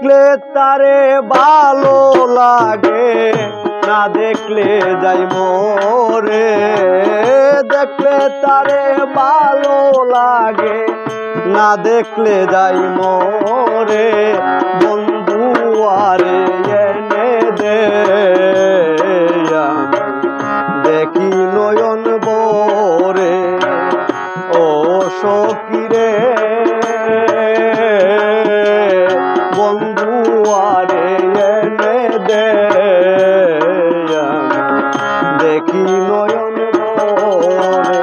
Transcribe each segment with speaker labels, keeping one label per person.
Speaker 1: দেখলে তারে ভালো লাগে, না দেখলে যাই মরে। দেখলে তারে ভালো লাগে, না দেখলে যাই মরে। বন্ধু আরে এনে দে, দেখি নয়ন ভরে। ও সখী রে বন্ধু আরে এনে দে, দেখি নয়ন ভরে।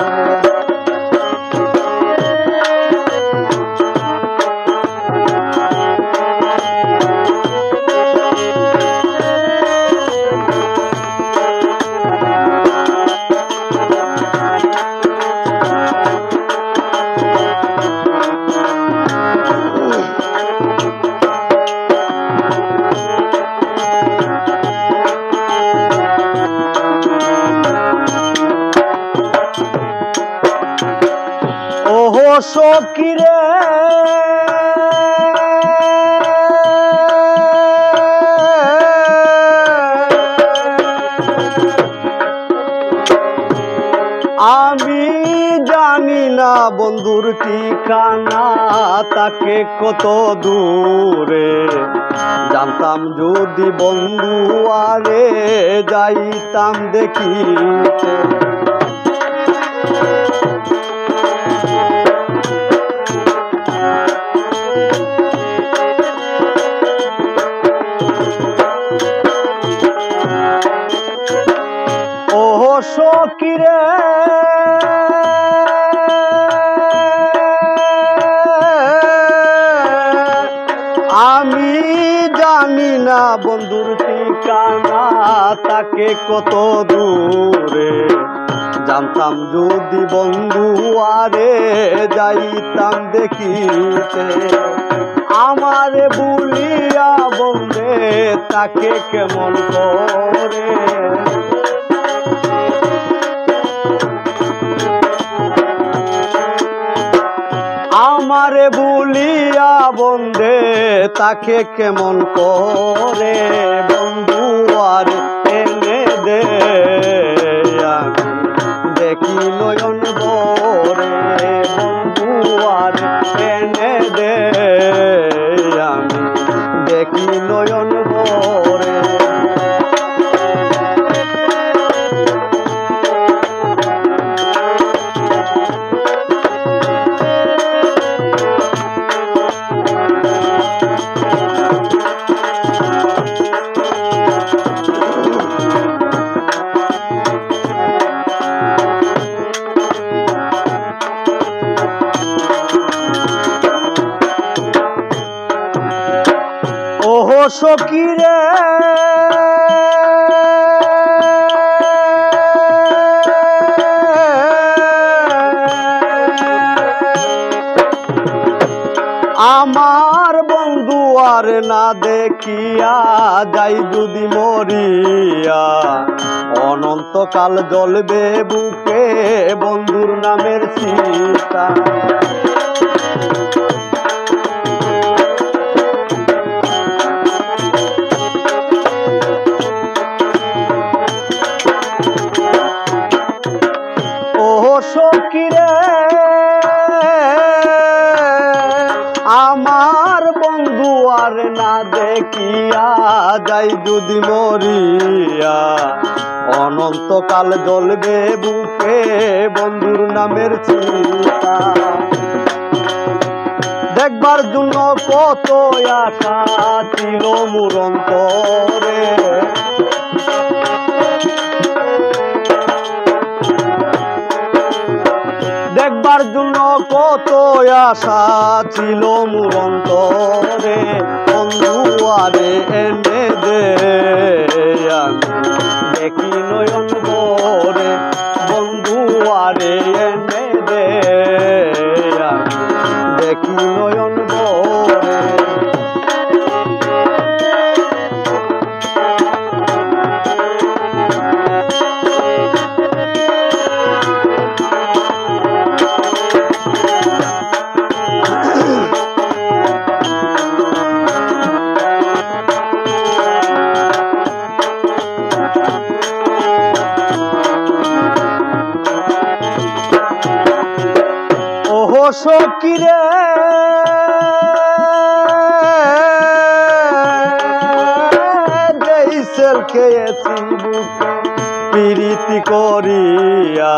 Speaker 1: ওহো সখী রে আমি জানি না বন্ধুর ঠিকানা, তাকে কত দূরে। জানতাম যদি বন্ধু আরে যাইতাম দেখিতে। ওহো সখী রে আমি জানি না বন্ধুর ঠিকানা, তাকে কত দূরে। জানতাম যদি বন্ধু আরে যাইতাম দেখিতে। আমারে ভুলিয়া বন্ধে তাকে কেমন করে। আমারে ভুলিয়া বন্ধে তাকে কেমন করে। বন্ধু আর এনে দে, আমি দেখি নয়ন ভরে। বন্ধু আর এনে দে, আমি দেখি নয়ন ভরে। ওহো সখী রে আমার বন্ধু আর না দেখিয়া যাই যদি মরিয়া। অনন্তকাল জ্বলবে বুকে বন্ধুর নামের চিতা। ওহো সখী রে আমার বন্ধু আর না দেখিয়া যাই যদি মরিয়া। অনন্তকাল জ্বলবে বুকে বন্ধুর নামের চিতা। দেখবার জন্য কত আশা ছিল মোর অন্তরে। দেখবার জন্য কত আশা ছিল মোর অন্তরে। বন্ধু আরে এনে দে, আমি দেখি নয়ন ভরে। বন্ধু আরে এনে দে, আমি দেখি নয়ন ভরে। সখী রে যেই সেল খেয়েছি বুকে প্রীতি করিয়া,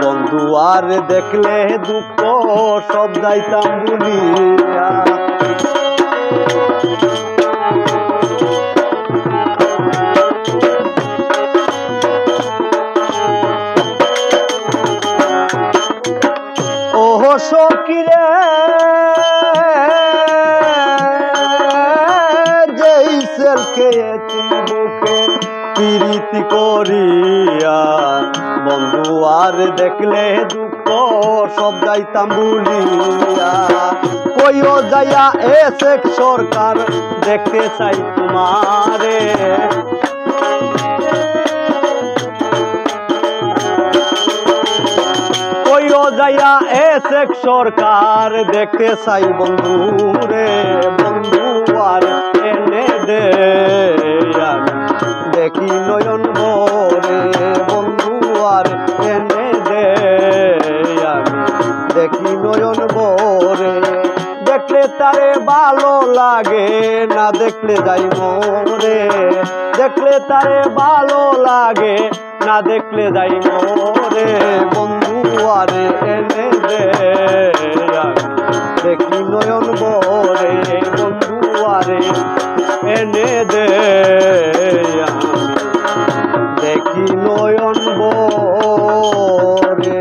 Speaker 1: বন্ধু আর দেখলে দুঃখ সব যাইতাম ভুলিয়া। ওহো সখী রে যেই সেল খেয়েছি বুকে প্রীতি করিয়া, বন্ধু আর দেখলে দুঃখ সব যাইতাম ভুলিয়া। কইও যাইয়া এসে সরকার দেখতে চাই তোমারে, কইও যাইয়া এসে সরকার দেখতে চাই বন্ধু রে, বন্ধু আর এনে দে দেখি নয়ন ভরে, বন্ধু আর এনে দে আমি দেখি নয়ন ভরে। দেখলে তারে ভালো লাগে, না দেখলে যাই মরে, দেখলে তারে ভালো লাগে, না দেখলে যাই মরে, বন্ধু আরে এনে দে আমি দেখি নয়ন ভরে, বন্ধু আরে এনে দে আমি দেখি নয়ন ভরে।